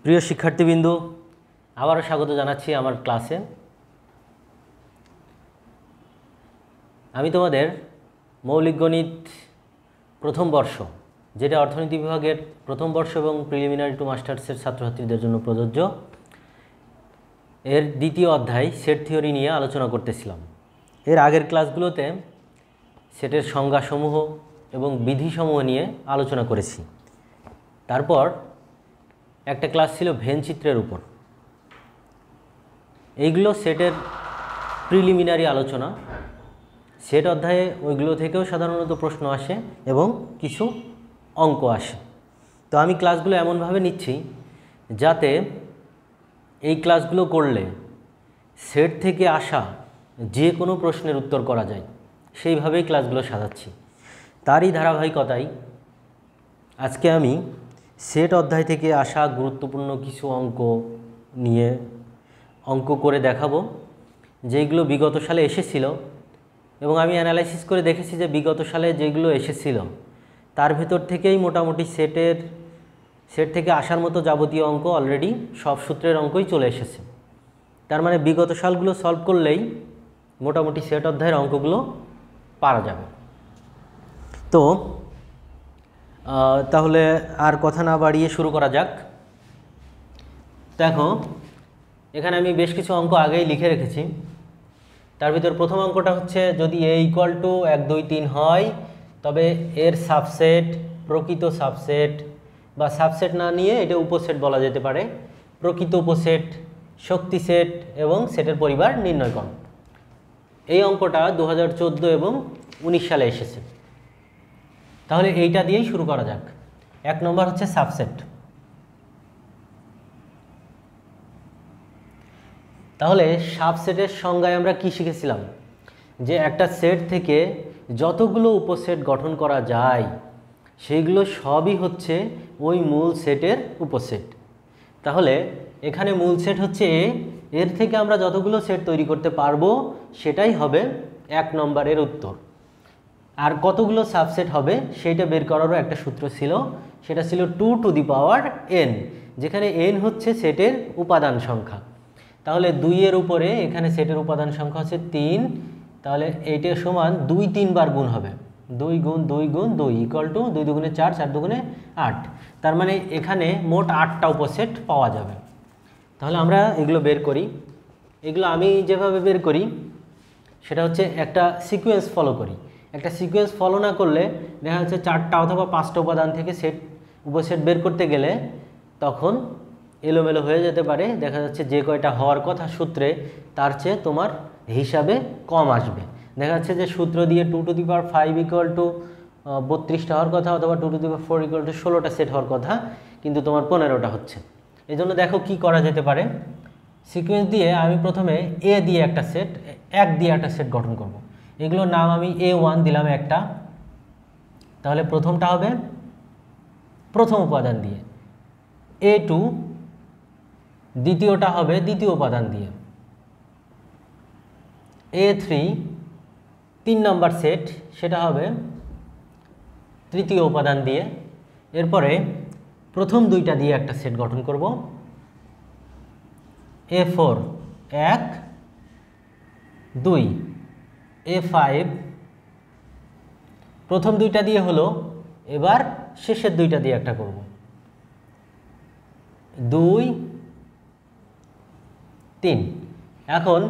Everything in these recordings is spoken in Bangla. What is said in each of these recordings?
প্রিয় শিক্ষার্থীবৃন্দু, আবারও স্বাগত জানাচ্ছি আমার ক্লাসে। আমি তোমাদের মৌলিক গণিত প্রথম বর্ষ, যেটা অর্থনীতি বিভাগের প্রথম বর্ষ এবং প্রিলিমিনারি টু মাস্টার্সের ছাত্রছাত্রীদের জন্য প্রযোজ্য, এর দ্বিতীয় অধ্যায় সেট থিওরি নিয়ে আলোচনা করতেছিলাম। এর আগের ক্লাসগুলোতে সেটের সংজ্ঞাসমূহ এবং বিধিসমূহ নিয়ে আলোচনা করেছি। তারপর একটা ক্লাস ছিল ভেন চিত্রের উপর। এইগুলো সেটের প্রিলিমিনারি আলোচনা। সেট অধ্যায়ে ওইগুলো থেকেও সাধারণত প্রশ্ন আসে এবং কিছু অঙ্ক আসে। তো আমি ক্লাসগুলো এমনভাবে নিচ্ছি যাতে এই ক্লাসগুলো করলে সেট থেকে আসা যে কোনো প্রশ্নের উত্তর করা যায়, সেইভাবেই ক্লাসগুলো সাজাচ্ছি। তারই ধারাবাহিকতায় আজকে আমি সেট অধ্যায় থেকে আসা গুরুত্বপূর্ণ কিছু অঙ্ক নিয়ে অঙ্ক করে দেখাবো, যেগুলো বিগত সালে এসেছিল এবং আমি অ্যানালাইসিস করে দেখেছি যে বিগত সালে যেগুলো এসেছিল তার ভেতর থেকেই মোটামুটি সেট থেকে আসার মতো যাবতীয় অঙ্ক অলরেডি সব সূত্রের অঙ্কই চলে এসেছে। তার মানে বিগত সালগুলো সলভ করলেই মোটামুটি সেট অধ্যায়ের অঙ্কগুলো পারা যাবে। তো তাহলে আর কথা না বাড়িয়ে শুরু করা যাক। দেখো, এখানে আমি বেশ কিছু অঙ্ক আগেই লিখে রেখেছি। তার ভিতর প্রথম অঙ্কটা হচ্ছে, যদি a = 1 2 3 হয় তবে এর সাবসেট, প্রকৃত সাবসেট বা সাবসেট না নিয়ে এটা উপসেট বলা যেতে পারে, প্রকৃত উপসেট, শক্তি সেট এবং সেটের পরিবার নির্ণয় করো। এই অঙ্কটা 2014 এবং 19 সালে এসেছে। তাহলে এইটা দিয়েই শুরু করা যাক। 1 নম্বর হচ্ছে সাবসেট। তাহলে সাবসেটের সংজ্ঞায় আমরা কি শিখেছিলাম? যে একটা সেট থেকে যতগুলো উপসেট গঠন করা যায় সেইগুলো সবই হচ্ছে ওই মূল সেটের উপসেট। তাহলে এখানে মূল সেট হচ্ছে এ, এর থেকে আমরা যতগুলো সেট তৈরি করতে পারবো সেটাই হবে 1 নম্বরের উত্তর। আর কতগুলো সাবসেট হবে সেইটা বের করারও একটা সূত্র ছিল, সেটা ছিল 2 টু দি পাওয়ার n, যেখানে n হচ্ছে সেটের উপাদান সংখ্যা। তাহলে 2 এর উপরে এখানে সেটের উপাদান সংখ্যা হচ্ছে 3, তাহলে এইটার সমান 2 3 বার গুণ হবে, 2 গুণ 2 গুণ 2 = 2 দুগুণে 4, 4 দুগুণে 8। তার মানে এখানে মোট 8টা উপসেট পাওয়া যাবে। তাহলে আমরা এগুলো বের করি। এগুলো আমি যেভাবে বের করি সেটা হচ্ছে একটা সিকোয়েন্স ফলো করি। একটা সিকোয়েন্স ফলো না করলে দেখা যাচ্ছে 4টা অথবা 5টা উপাদান থেকে উপসেট বের করতে গেলে তখন এলোমেলো হয়ে যেতে পারে। দেখা যাচ্ছে যে কয়টা হওয়ার কথা সূত্রে তার চেয়ে তোমার হিসাবে কম আসবে। দেখা যাচ্ছে যে সূত্র দিয়ে 2 টু দি পাওয়ার 5 = 32টা হওয়ার কথা, অথবা 2 টু দি পাওয়ার 4 = 16টা সেট হওয়ার কথা, কিন্তু তোমার 15টা হচ্ছে। এই জন্য দেখো কি করা যেতে পারে। সিকোয়েন্স দিয়ে আমি প্রথমে এ দিয়ে একটা সেট, 1 দিয়ে একটা সেট গঠন করব। এগুলোর নাম আমি A1 দিলাম একটা। তাহলে প্রথমটা হবে প্রথম উপাদান দিয়ে, A2 দ্বিতীয়টা হবে দ্বিতীয় উপাদান দিয়ে, A3 3 নম্বর সেট, সেটা হবে তৃতীয় উপাদান দিয়ে। এরপরে প্রথম দুইটা দিয়ে একটা সেট গঠন করব, A4 1 2, A5 প্রথম দুইটা দিয়ে হলো, এবার শেষের দুইটা দিয়ে একটা করব, 2 3। এখন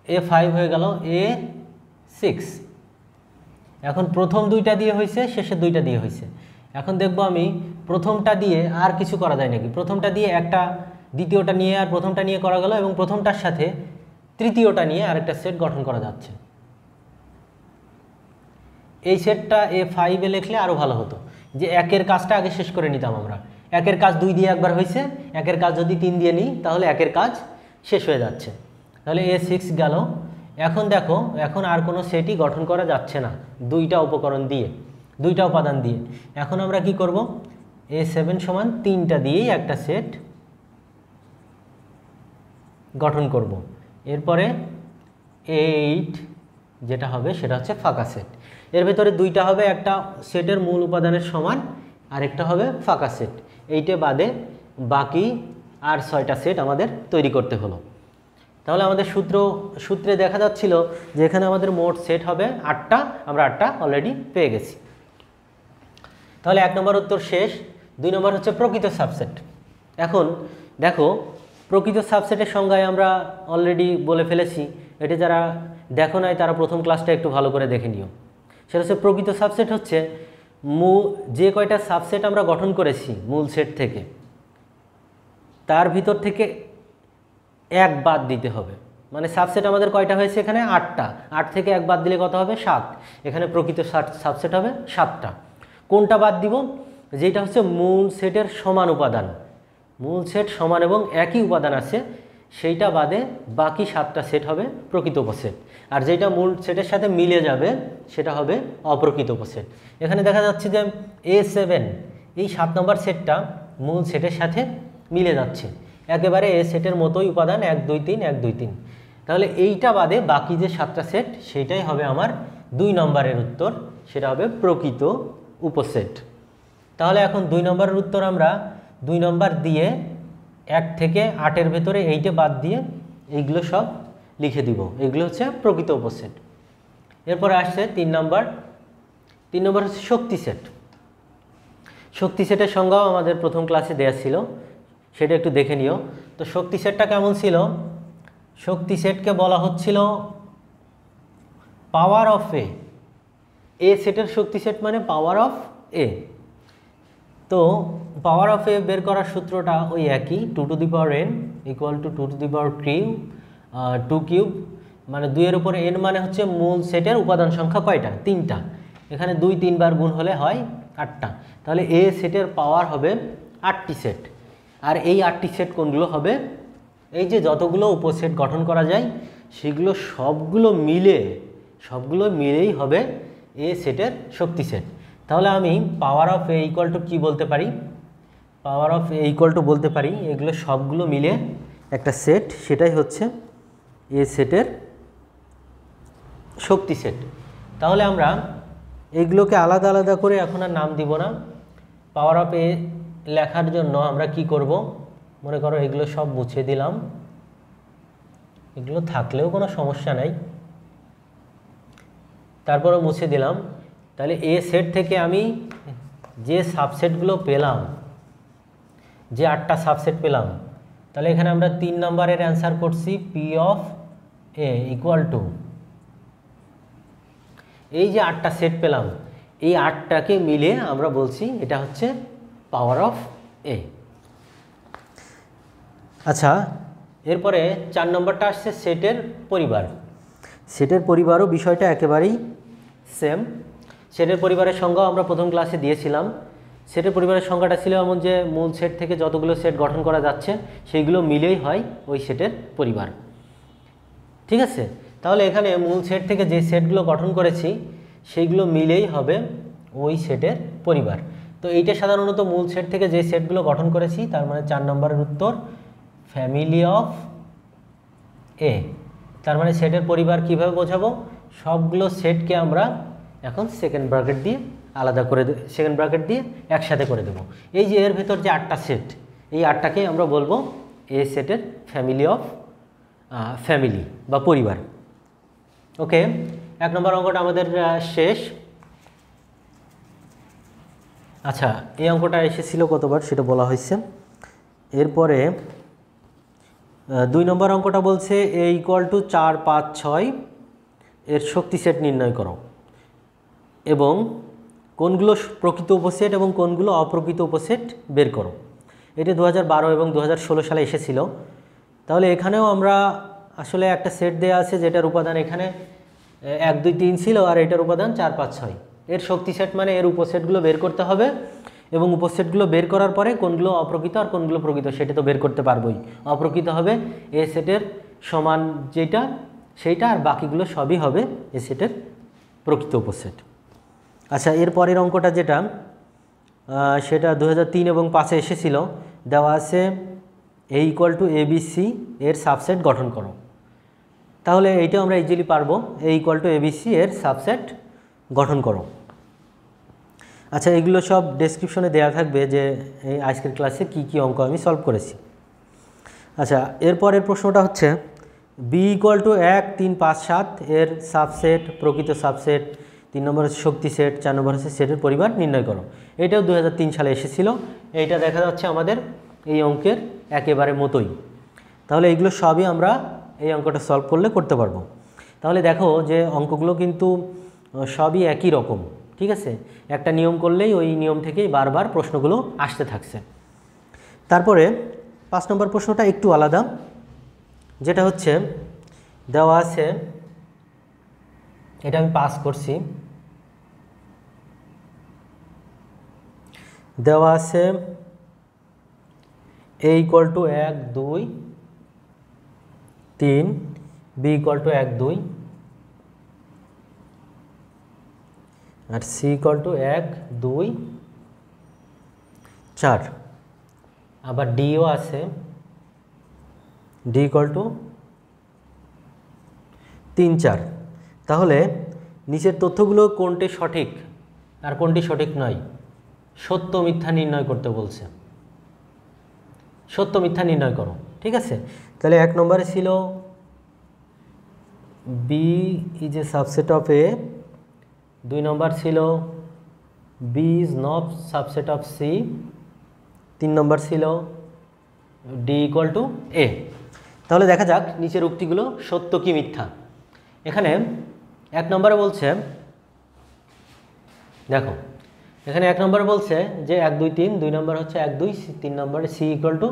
A5 হয়ে গেল A6। এখন প্রথম দুইটা দিয়ে হয়েছে, শেষের দুইটা দিয়ে হয়েছে। এখন দেখব আমি প্রথমটা দিয়ে আর কিছু করা যায় নাকি। প্রথমটা দিয়ে একটা, দ্বিতীয়টা নিয়ে আর প্রথমটা নিয়ে করা গেল, এবং প্রথমটার সাথে তৃতীয়টা নিয়ে আরেকটা সেট গঠন করা যাচ্ছে। এই সেটটা A5 লিখলে আরও ভালো হতো, যে 1-এর কাজটা আগে শেষ করে নিতাম আমরা। 1-এর কাজ 2 দিয়ে একবার হয়েছে, 1-এর কাজ যদি 3 দিয়ে নিই তাহলে 1-এর কাজ শেষ হয়ে যাচ্ছে। তাহলে A6 গেল। এখন দেখো, এখন আর কোনো সেটই গঠন করা যাচ্ছে না 2টা উপকরণ দিয়ে, 2টা উপাদান দিয়ে। এখন আমরা কি করব, A7 সমান 3টা দিয়েই একটা সেট গঠন করব। এরপরে A8 যেটা হবে সেটা হচ্ছে ফাঁকা সেট। এর ভেতরে 2টা হবে, একটা সেটের মূল উপাদানের সমান আর একটা হবে ফাঁকা সেট। এইটা বাদে বাকি আর 6টা সেট আমাদের তৈরি করতে হলো। তাহলে আমাদের সূত্রে দেখা যাচ্ছিল যে এখানে আমাদের মোট সেট হবে 8টা, আমরা 8টা অলরেডি পেয়ে গেছি। তাহলে 1 নম্বর উত্তর শেষ। 2 নম্বর হচ্ছে প্রকৃত সাবসেট। এখন দেখো, প্রকৃত সাবসেটের সংজ্ঞায় আমরা অলরেডি বলে ফেলেছি, এটি যারা দেখো নাই তারা প্রথম ক্লাসটা একটু ভালো করে দেখে নিও। সেটা হচ্ছে প্রকৃত সাবসেট হচ্ছে যে কয়টা সাবসেট আমরা গঠন করেছি মূল সেট থেকে, তার ভিতর থেকে এক বাদ দিতে হবে। মানে সাবসেট আমাদের কয়টা হয়েছে এখানে? 8টা। 8 থেকে এক বাদ দিলে কত হবে? 7। এখানে প্রকৃত সাবসেট হবে 7টা। কোনটা বাদ দিব? যেটা হচ্ছে মূল সেটের সমান উপাদান, মূল সেট সমান এবং একই উপাদান আছে, সেইটা বাদে বাকি 7টা সেট হবে প্রকৃত উপসেট। আর যেটা মূল সেটের সাথে মিলে যাবে সেটা হবে অপ্রকৃত উপসেট। এখানে দেখা যাচ্ছে যে A7 এই 7 নম্বর সেটটা মূল সেটের সাথে মিলে যাচ্ছে, একেবারে এ সেটের মতোই উপাদান 1 2 3 1 2 3। তাহলে এইটা বাদে বাকি যে 7টা সেট সেইটাই হবে আমার 2 নম্বরের উত্তর, সেটা হবে প্রকৃত উপসেট। তাহলে এখন 2 নম্বরের উত্তর আমরা 2 নম্বর দিয়ে 1 থেকে 8-এর ভেতরে 8-এ বাদ দিয়ে এইগুলো সব লিখে দিব, এগুলো হচ্ছে প্রকৃত উপসেট। এরপরে আসছে 3 নম্বর। 3 নম্বর হচ্ছে শক্তি সেট। শক্তি সেটের সংজ্ঞাও আমাদের প্রথম ক্লাসে দেওয়া ছিল, সেটা একটু দেখে নিও। তো শক্তি সেটটা কেমন ছিল? শক্তি সেটকে বলা হচ্ছিল পাওয়ার অফ এ সেটের শক্তি সেট মানে পাওয়ার অফ এ। তো পাওয়ার অফ এ বের করার সূত্রটা ওই একই, 2 to the power n equal to 2 to the power 2 cube, মানে 2-এর উপরে n মানে হচ্ছে মূল সেটের উপাদান সংখ্যা কয়টা? 3টা। এখানে 2 3 বার গুণ হলে হয় 8টা। তাহলে এ সেটের পাওয়ার হবে 8টি সেট। আর এই 8টি সেট কোনগুলো হবে? এই যে যতগুলো উপসেট গঠন করা যায় সেগুলো সবগুলো মিলেই হবে এ সেটের শক্তি সেট। তাহলে আমি power of A equal to কী বলতে পারি? Power of A equal to বলতে পারি এগুলো সবগুলো মিলে একটা সেট, সেটাই হচ্ছে এ সেটের শক্তি সেট। তাহলে আমরা এইগুলোকে আলাদা আলাদা করে এখন আর নাম দিব না। পাওয়ার অফ এ লেখার জন্য আমরা কি করব? মনে করো এগুলো সব মুছে দিলাম, এগুলো থাকলেও কোনো সমস্যা নাই, তারপরে মুছে দিলাম। তাহলে এ সেট থেকে আমি যে সাবসেটগুলো পেলাম, যে 8টা সাবসেট পেলাম, তাহলে এখানে আমরা 3 নম্বরের অ্যান্সার করছি P of A equal two, এই যে 8টা সেট পেলাম এই 8টাকে মিলে আমরা বলছি এটা হচ্ছে পাওয়ার অফ এ। আচ্ছা, এরপরে 4 নম্বরটা আসছে সেটের পরিবার। সেটের পরিবারও বিষয়টা একেবারেই সেম। সেটের পরিবারের সংজ্ঞাও আমরা প্রথম ক্লাসে দিয়েছিলাম। সেটের পরিবারের সংজ্ঞাটা ছিল এমন যে মূল সেট থেকে যতগুলো সেট গঠন করা যাচ্ছে সেইগুলো মিলেই হয় ওই সেটের পরিবার। ঠিক আছে? তাহলে এখানে মূল সেট থেকে যে সেটগুলো গঠন করেছি সেইগুলো মিলেই হবে ওই সেটের পরিবার। তো এইটা সাধারণত মূল সেট থেকে যে সেটগুলো গঠন করেছি, তার মানে 4 নম্বরের উত্তর ফ্যামিলি অফ এ। তার মানে সেটের পরিবার কিভাবে বোঝাবো? সবগুলো সেটকে আমরা এখন সেকেন্ড ব্র্যাকেট দিয়ে আলাদা করে সেকেন্ড ব্র্যাকেট দিয়ে একসাথে করে দেব। এই যে এর ভেতর যে 8টা সেট, এই 8টাকে আমরা বলবো এ সেটের ফ্যামিলি অফ ফ্যামিলি বা পরিবার। ওকে, 1 নম্বর অঙ্কটা আমাদের শেষ। আচ্ছা, এই অঙ্কটা এসেছিল কতবার সেটা বলা হয়েছে। এরপরে 2 নম্বর অঙ্কটা বলছে এ ইকুয়াল টু 4 5 6 এর শক্তি সেট নির্ণয় করো এবং কোনগুলো প্রকৃত উপসেট এবং কোনগুলো অপ্রকৃত উপসেট বের করো। এটি 2012 এবং 2016 সালে এসেছিল। তাহলে এখানেও আমরা আসলে একটা সেট দেওয়া আছে যেটার উপাদান এখানে 1 2 3 ছিল আর এটার উপাদান 4 5 6। এর শক্তি সেট মানে এর উপসেটগুলো বের করতে হবে এবং উপসেটগুলো বের করার পরে কোনগুলো অপ্রকৃত আর কোনগুলো প্রকৃত সেটা তো বের করতে পারবোই। অপ্রকৃত হবে এ সেটের সমান যেটা সেইটা, আর বাকিগুলো সবই হবে এ সেটের প্রকৃত উপসেট। আচ্ছা, এর পরের অঙ্কটা যেটা সেটা 2003 এবং 5-এ এসেছিল, দেওয়া আছে এ ইকুয়াল টু ABC এর সাবসেট গঠন করো। তাহলে এইটা আমরা ইজিলি পারবো, এ ইকুয়াল টু ABC এর সাবসেট গঠন করো। আচ্ছা, এগুলো সব ডেসক্রিপশনে দেওয়া থাকবে যে এই আজকের ক্লাসে কি কি অঙ্ক আমি সলভ করেছি। আচ্ছা, এরপরের প্রশ্নটা হচ্ছে বি ইকুয়াল টু 1 3 5 7 এর সাবসেট, প্রকৃত সাবসেট, 3 নম্বর হচ্ছে শক্তি সেট, 4 নম্বর হচ্ছে সেটের পরিমাণ নির্ণয় করো। এটাও 2003 সালে এসেছিল। এইটা দেখা যাচ্ছে আমাদের এই অঙ্কের একেবারে মতোই। তাহলে এগুলো সবই আমরা এই অঙ্কটা সলভ করলে করতে পারবো। তাহলে দেখো যে অঙ্কগুলো কিন্তু সবই একই রকম, ঠিক আছে? একটা নিয়ম করলেই ওই নিয়ম থেকেই বারবার প্রশ্নগুলো আসতে থাকছে। তারপরে 5 নম্বর প্রশ্নটা একটু আলাদা, যেটা হচ্ছে দেওয়া আছে, এটা আমি পাস করছি, দেওয়া আছে a equal to 1 2 3, b equal to 1 2 আর c ইকুয়াল টু 1 2 4, আবার ডিও আছে, d ইকুয়াল টু 3 4। তাহলে নিচের তথ্যগুলো কোনটি সঠিক আর কোনটি সঠিক নয়, সত্য মিথ্যা নির্ণয় করতে বলছে। সত্য মিথ্যা নির্ণয় করো, ঠিক আছে? তাহলে 1 নম্বরে ছিল b is a subset of a, 2 নম্বর ছিল b is not subset of c, 3 নম্বর ছিল d ইকুয়াল টু a। তাহলে দেখা যাক নিচের উক্তিগুলো সত্য কি মিথ্যা। এখানে 1 নম্বরে বলছে, দেখো এখানে 1 নম্বরে বলছে যে 1 2 3, 2 নম্বর হচ্ছে 1 2, 3 নম্বরে c ইকুয়াল টু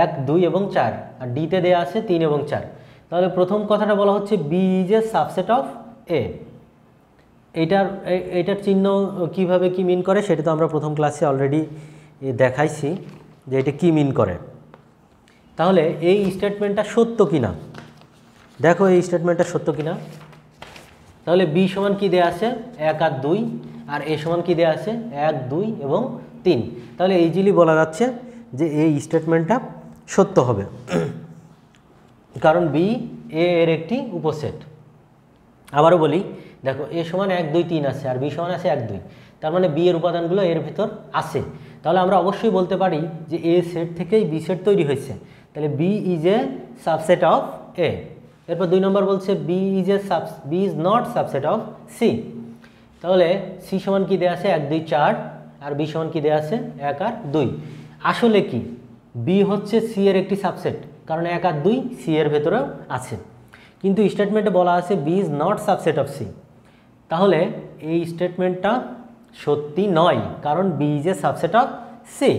1 2 এবং 4, আর ডিতে দেওয়া আছে 3 এবং 4। তাহলে প্রথম কথাটা বলা হচ্ছে B is a subset of A. এইটার চিহ্ন কিভাবে কি মিন করে সেটা তো আমরা প্রথম ক্লাসে অলরেডি দেখাইছি যে এটা কি মিন করে। তাহলে এই স্টেটমেন্টটা সত্য কিনা, দেখো এই স্টেটমেন্টটা সত্য কিনা। তাহলে বি সমান কি দেয়া আছে 1 আর 2, আর এ সমান কি দেয়া আছে 1 2 এবং 3। তাহলে ইজিলি বলা যাচ্ছে যে এই স্টেটমেন্টটা সত্য হবে, কারণ বি এ এর একটি উপসেট। আবারও বলি, দেখো এ সমান 1 2 3 আছে আর বি সমান আছে 1 2, তার মানে বি এর উপাদানগুলো এর ভিতর আছে। তাহলে আমরা অবশ্যই বলতে পারি যে এ সেট থেকেই বি সেট তৈরি হয়েছে। তাহলে B is a subset of A. এরপর 2 নম্বর বলছে B is not subset of C. তাহলে সি সমান কি দেওয়া আছে 1 2 4, আর বি সমান কি দেওয়া আছে 1 আর 2। আসলে কি বি হচ্ছে সি এর একটি সাবসেট, কারণ 1 আর 2 সি এর ভেতরেও আছে, কিন্তু স্টেটমেন্টে বলা আছে B is not subset of C. তাহলে এই স্টেটমেন্টটা সত্যি নয়, কারণ B is a subset of C.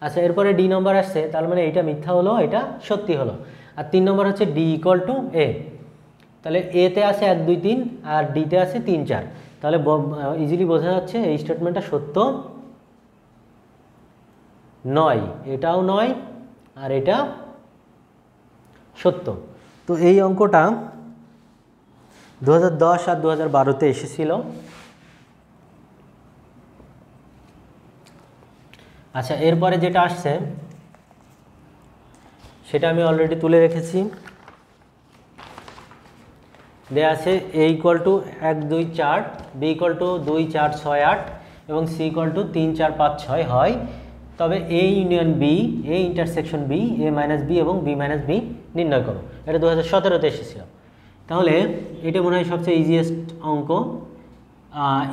আচ্ছা, এরপরে ডি নম্বর আসছে, তার মানে এটা মিথ্যা হলো, এটা সত্যি হলো। আর 3 নম্বর হচ্ছে ডি ইকুয়াল টু এ। তাহলে এতে আছে 1 2 3 আর ডিতে আছে 3 4। তাহলে ইজিলি বোঝা যাচ্ছে এই স্টেটমেন্টটা সত্য নয়, এটাও নয় আর এটা সত্য। তো এই অঙ্কটা 2010 আর 2012-তে এসেছিল। আচ্ছা, এরপরে যেটা আসছে সেটা আমি অলরেডি তুলে রেখেছি। দেয়া আছে A equal to 1 2 4, B equal to 2 4 6 8 এবং সি ইকুয়াল টু 3 4 5 6 হয়, তবে A union B, A intersection B, A minus B এবং বি মাইনাস বি নির্ণয় করো। এটা 2017-তে এসেছিল। তাহলে এটা মনে হয় সবচেয়ে ইজিয়েস্ট অঙ্ক।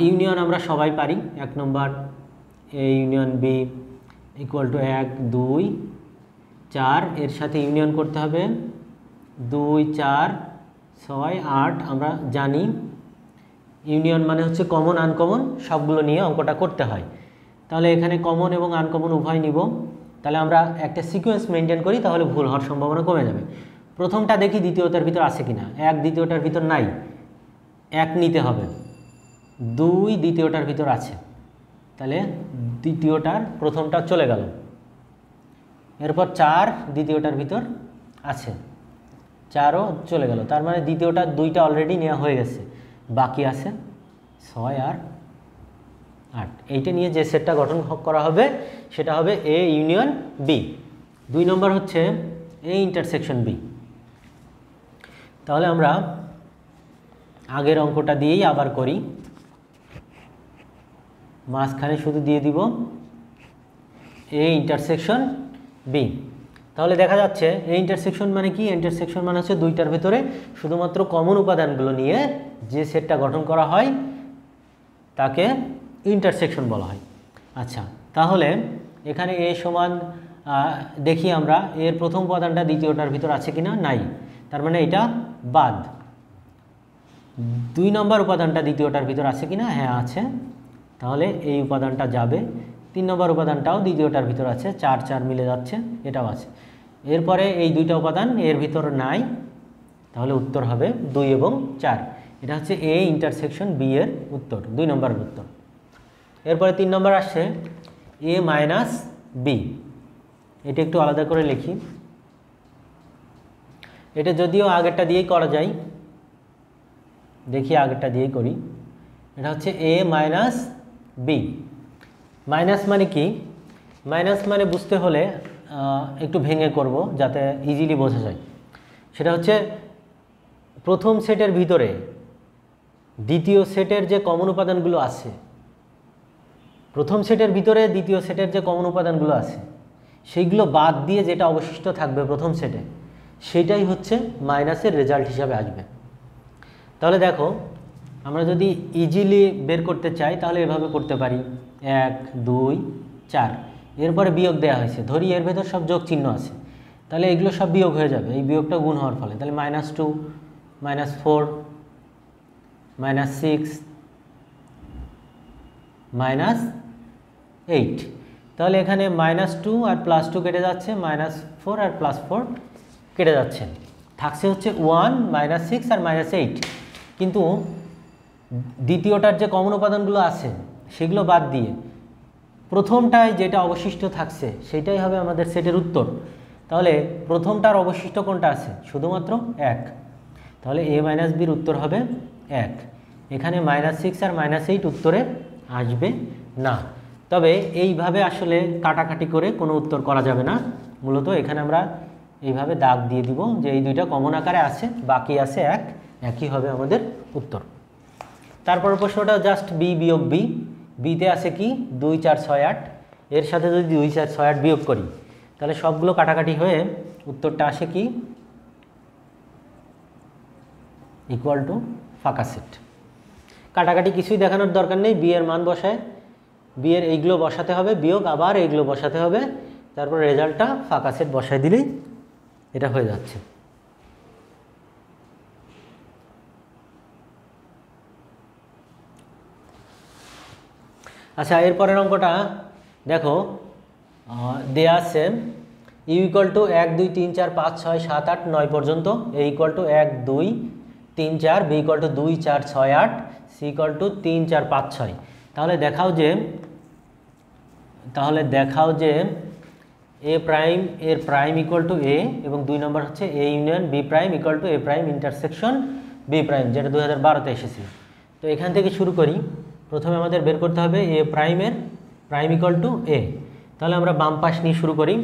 ইউনিয়ন আমরা সবাই পারি। 1 নম্বর A union B equal to 1 2 4, এর সাথে ইউনিয়ন করতে হবে 2 4 6 8। আমরা জানি ইউনিয়ন মানে হচ্ছে কমন আনকমন সবগুলো নিয়ে অঙ্কটা করতে হয়। তাহলে এখানে কমন এবং আনকমন উভয় নিব। তাহলে আমরা একটা সিকোয়েন্স মেনটেন করি, তাহলে ভুল হওয়ার সম্ভাবনা কমে যাবে। প্রথমটা দেখি দ্বিতীয়টার ভিতর আছে কিনা। 1 দ্বিতীয়টার ভিতর নাই, 1 নিতে হবে। 2 দ্বিতীয়টার ভিতর আছে, তাহলে দ্বিতীয়টার প্রথমটা চলে গেল। এরপর 4 দ্বিতীয়টার ভিতর আছে, 4ও চলে গেল। তার মানে দ্বিতীয়টা 2টা অলরেডি নেওয়া হয়ে গেছে, বাকি আছে 6 আর 8। এইটা নিয়ে যে সেটটা গঠন করা হবে সেটা হবে এ ইউনিয়ন বি। 2 নম্বর হচ্ছে এ ইন্টারসেকশন বি। তাহলে আমরা আগের অঙ্কটা দিয়েই আবার করি। মাঝখানে শুধু দিয়ে দিব এ ইন্টারসেকশন বি। তাহলে দেখা যাচ্ছে এ ইন্টারসেকশন মানে কি, ইন্টারসেকশন মানে হচ্ছে দুইটার ভেতরে শুধুমাত্র কমন উপাদানগুলো নিয়ে যে সেটটা গঠন করা হয় তাকে ইন্টারসেকশন বলা হয়। আচ্ছা, তাহলে এখানে এ সমান দেখি আমরা এর প্রথম উপাদানটা দ্বিতীয়টার ভিতর আছে কিনা, নাই, তার মানে এটা বাদ। 2 নম্বর উপাদানটা দ্বিতীয়টার ভিতর আছে কিনা, হ্যাঁ আছে, তাহলে এই উপাদানটা যাবে। 3 নম্বর উপাদানটাও দ্বিতীয়টার ভিতর আছে, 4 4 মিলে যাচ্ছে, এটাও আছে। এরপরে এই দুইটা উপাদান এর ভিতর নাই, তাহলে উত্তর হবে 2 এবং 4। এটা হচ্ছে এ ইন্টারসেকশন বি এর উত্তর, 2 নম্বরের উত্তর। এরপরে 3 নম্বর আসছে এ মাইনাস বি। এটা একটু আলাদা করে লিখি, এটা যদিও আগেরটা দিয়েই করা যায়, দেখি আগেরটা দিয়েই করি। এটা হচ্ছে এ মাইনাস বি। মাইনাস মানে কি, মাইনাস মানে বুঝতে হলে একটু ভেঙে করব যাতে ইজিলি বোঝা যায়। সেটা হচ্ছে প্রথম সেটের ভিতরে দ্বিতীয় সেটের যে কমন উপাদানগুলো আছে, প্রথম সেটের ভিতরে দ্বিতীয় সেটের যে কমন উপাদানগুলো আছে সেইগুলো বাদ দিয়ে যেটা অবশিষ্ট থাকবে প্রথম সেটে, সেটাই হচ্ছে মাইনাসের রেজাল্ট হিসাবে আসবে। তাহলে দেখো, আমরা যদি ইজিলি বের করতে চাই তাহলে এভাবে করতে পারি, 1 2 4, এরপরে বিয়োগ দেওয়া হয়েছে, ধরি এর ভেতর সব যোগ চিহ্ন আছে, তাহলে এগুলো সব বিয়োগ হয়ে যাবে, এই বিয়োগটা গুণ হওয়ার ফলে। তাহলে -2 -4 -6 -8, তাহলে এখানে -2 আর +2 কেটে যাচ্ছে, -4 আর +4 কেটে যাচ্ছে, থাকছে হচ্ছে 1 -6 আর -8। কিন্তু দ্বিতীয়টার যে কমন উপাদানগুলো আছে সেগুলো বাদ দিয়ে প্রথমটায় যেটা অবশিষ্ট থাকছে সেটাই হবে আমাদের সেটের উত্তর। তাহলে প্রথমটার অবশিষ্ট কোনটা আছে, শুধুমাত্র 1, তাহলে এ মাইনাস বির উত্তর হবে 1। এখানে -6 আর -8 উত্তরে আসবে না। তবে এইভাবে আসলে কাটাকাটি করে কোনো উত্তর করা যাবে না, মূলত এখানে আমরা এইভাবে দাগ দিয়ে দিব যে এই দুইটা কমন আকারে আছে, বাকি আছে 1, একই হবে আমাদের উত্তর। তারপর প্রশ্নটা জাস্ট বি বিয়োগ বি। বিতে আছে কি 2 4 6 8, এর সাথে যদি 2 4 6 8 বিয়োগ করি তাহলে সবগুলো কাটাকাটি হয়ে উত্তরটা আসে কি ইকুয়াল টু ফাঁকা সেট। কাটাকাটি কিছুই দেখানোর দরকার নেই, বি এর মান বসায় বি এর এইগুলো বসাতে হবে, বিয়োগ আবার এইগুলো বসাতে হবে, তারপর রেজাল্টটা ফাঁকা সেট বসায় দিলেই এটা হয়ে যাচ্ছে। আচ্ছা, এরপরের অঙ্কটা দেখো, দেয়া আছে ইউ ইকুয়াল টু 1 2 3 4 5 6 7 8 9 পর্যন্ত, A equal to 1 2 3 4, B equal to 2 4 6 8, C equal to 3 4 5 6। তাহলে দেখাও যে এ প্রাইম এর প্রাইম ইকুয়াল টু এ, এবং 2 নম্বর হচ্ছে A union B prime equal to A prime intersection B prime, যেটা 2012-তে এসেছিল। তো এখান থেকে শুরু করি। প্রথমে আমাদের বের করতে হবে এ প্রাইমের প্রাইম ইকুয়াল টু এ। তাহলে আমরা বাম পাশ নিয়ে শুরু করি,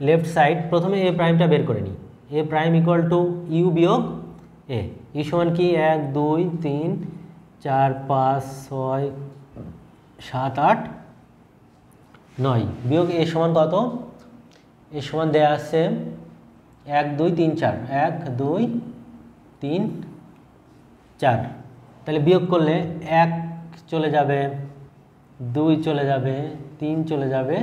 লেফট সাইড। প্রথমে এ প্রাইমটা বের করে নিই, এ প্রাইম ইকুয়াল টু ইউ বিয়োগ এ। ইউ সমান কি 1 2 3 4 5 6 7 8 9, বিয়োগ এ সমান কত, এ সমান দেয়া আছে 1 2 3 4, 1 2 3 4। তাহলে বিয়োগ করলে 1 চলে যাবে, 2 চলে যাবে, 3 চলে যাবে,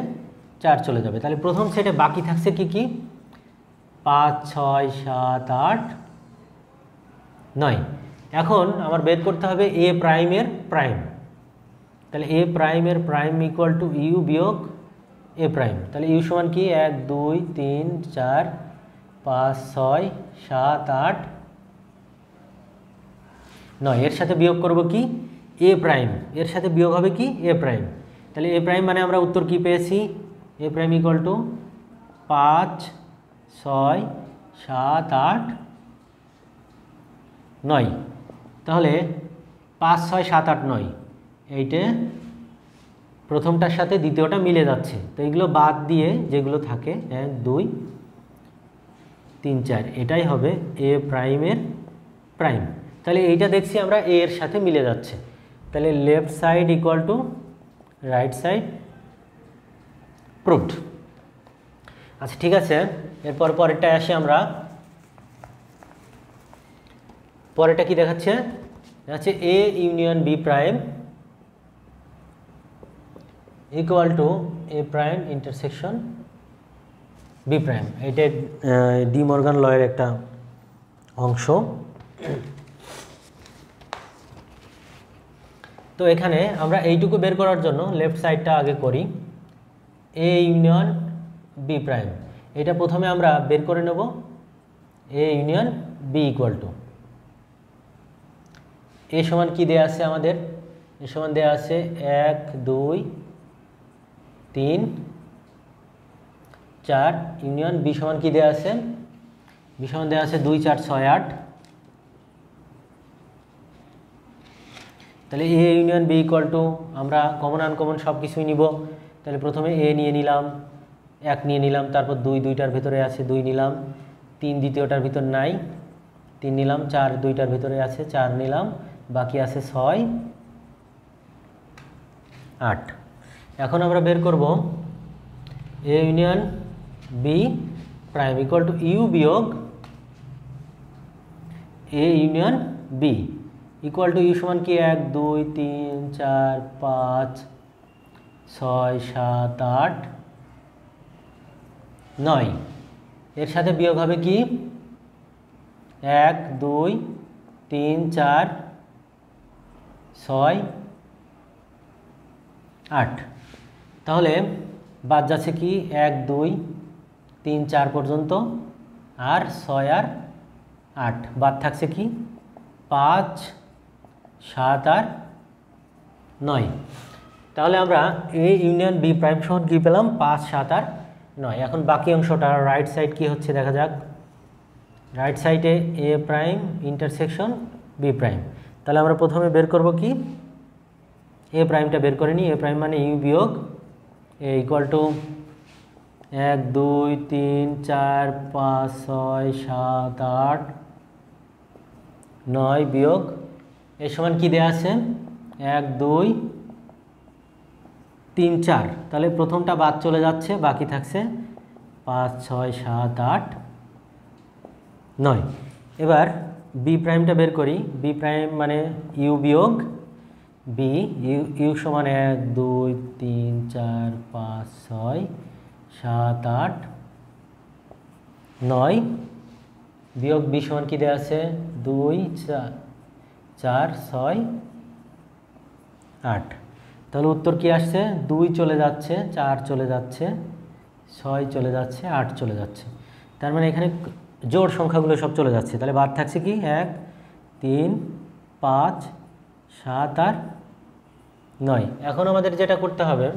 4 চলে যাবে। তাহলে প্রথম সেটে বাকি থাকছে কি কি, 5 6 7 8 9। এখন আমার বের করতে হবে এ প্রাইমের প্রাইম। তাহলে এ প্রাইমের প্রাইম ইকুয়াল টু ইউ বিয়োগ এ প্রাইম। তাহলে ইউ সমান কি 1 2 3 4 5 6 7 8 9, এর সাথে বিয়োগ করব কি এ প্রাইম, এর সাথে বিয়োগ হবে কি এ প্রাইম। তাহলে এ প্রাইম মানে আমরা উত্তর কি পেয়েছি, এ প্রাইম ইকুয়াল টু 5 6 7 8 9। তাহলে 5 6 7 8 9, এইটে প্রথমটার সাথে দ্বিতীয়টা মিলে যাচ্ছে, তো এইগুলো বাদ দিয়ে যেগুলো থাকে 1 2 3 4, এটাই হবে এ প্রাইমের প্রাইম। তাহলে এইটা দেখছি আমরা এ এর সাথে মিলে যাচ্ছে, তাহলে left side equal to right side proved. আচ্ছা ঠিক আছে, এরপর পরেরটায় আসি আমরা। পরেরটা কি দেখাচ্ছে? দেখাচ্ছে A union B prime equal to A prime intersection B prime. এটা ডি মর্গান লয়ের একটা অংশ। তো এখানে আমরা এইটুকু বের করার জন্য লেফট সাইডটা আগে করি, এ ইউনিয়ন বি প্রাইম। এটা প্রথমে আমরা বের করে নেব A union B equal to A সমান কি দেয়া আছে আমাদের? এ সমান দেয়া আছে 1 2 3 4 ইউনিয়ন বি সমান কি দেয়া আছে? বি সমান দেয়া আছে 2 4 6 8। তাহলে A union B equal to আমরা কমন আনকমন সব কিছুই নিব। তাহলে প্রথমে এ নিয়ে নিলাম, 1 নিয়ে নিলাম, তারপর 2 দুইটার ভিতরে আছে 2 নিলাম, 3 দ্বিতীয়টার ভিতর নাই 3 নিলাম, 4 দুইটার ভিতরে আছে 4 নিলাম, বাকি আছে 6 8। এখন আমরা বের করব A union B prime equal to U বিয়োগ A union B equal to U সমান কি 1 2 3 4 5 6 7 8 9। এর সাথে বিয়োগ হবে কি 1 2 3 4 6 8। তাহলে বাদ যাচ্ছে কি 1 2 3 4 পর্যন্ত, আর 6 আর 8 বাদ থাকছে কি 5 7 আর 9। তাহলে আমরা এ ইউনিয়ন বি প্রাইম সমান কি পেলাম? 5 7 আর 9। এখন বাকি অংশটা রাইট সাইড কি হচ্ছে দেখা যাক। রাইট সাইডে এ প্রাইম ইন্টারসেকশন বি প্রাইম। তাহলে আমরা প্রথমে বের করব কি এ প্রাইমটা বের করে নিই। এ প্রাইম মানে ইউ বিয়োগ এ ইকুয়াল টু 1 2 3 4 5 6 7 8 9 বিয়োগ এর সমান কি দেয়া আছে 1 2 3 4। তাহলে প্রথমটা বাদ চলে যাচ্ছে, বাকি থাকছে 5 6 7 8 9। এবার বি প্রাইমটা বের করি। বি প্রাইম মানে ইউ বিয়োগ বি, ইউ সমান 1 2 3 4 5 6 7 8 9 বিয়োগ বি সমান কি দেওয়া আছে 2 4 6 8। তাহলে উত্তর কি আসছে? 2 চলে যাচ্ছে, 4 চলে যাচ্ছে, 6 চলে যাচ্ছে, 8 চলে যাচ্ছে। তার মানে এখানে জোড় সংখ্যাগুলো সব চলে যাচ্ছে। তাহলে বাদ থাকছে কি 1 3 5 7 আর 9। এখন আমাদের যেটা করতে হবে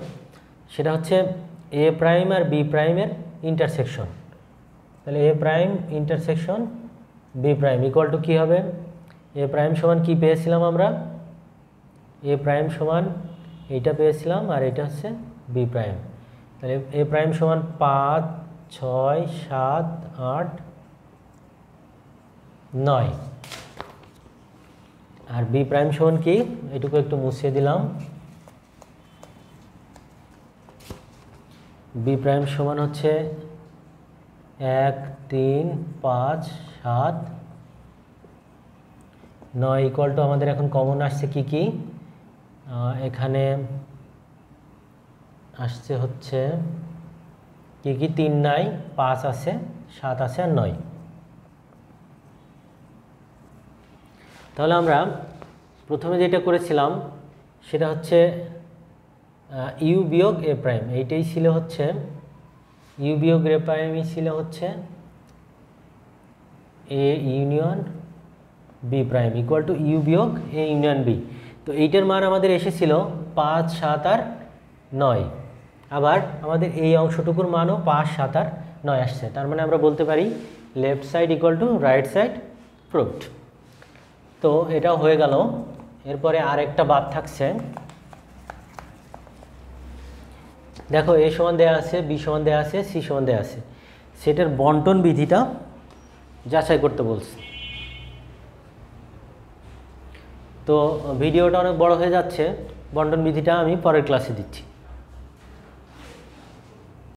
সেটা হচ্ছে এ প্রাইম আর বি প্রাইমের ইন্টারসেকশন। তাহলে A prime intersection B prime equal to কী হবে? এ প্রাইম সমান কি পেয়েছিলাম আমরা? এ প্রাইম সমান এইটা পেয়েছিলাম, আর এটা হচ্ছে বি প্রাইম। তাহলে এ প্রাইম সমান 5 6 7 8 9, আর বি প্রাইম সমান কি এটুকু একটু মুছিয়ে দিলাম। বি প্রাইম সমান হচ্ছে 1 3 5 7 9 ইকুয়াল টু আমাদের এখন কমন আসছে কি কি? এখানে আসছে হচ্ছে কি কি 3 নাই, 5 আছে, 7 আছে আর 9। তাহলে আমরা প্রথমে যেটা করেছিলাম সেটা হচ্ছে ইউ বিয়োগ এ প্রাইম, এইটাই ছিল হচ্ছে ইউ বিয়োগ এ প্রাইমই ছিল হচ্ছে A union B prime equal to U বিয়োগ এ ইউনিয়ন বি। তো এইটার মান আমাদের এসেছিল 5 7 আর 9, আবার আমাদের এই অংশটুকুর মানও 5 7 আর 9 আসছে। তার মানে আমরা বলতে পারি left side equal to right side proved. তো এটাও হয়ে গেল। এরপরে আরেকটা বাদ থাকছে, দেখো এ সমান দেয়া আছে, বি সমান দেয়া আছে, সি সমান দেয়া আছে, সেটার বন্টন বিধিটা যাচাই করতে বলছে। তো ভিডিওটা অনেক বড় হয়ে যাচ্ছে, বন্টন বিধিটা আমি পরের ক্লাসে দিচ্ছি।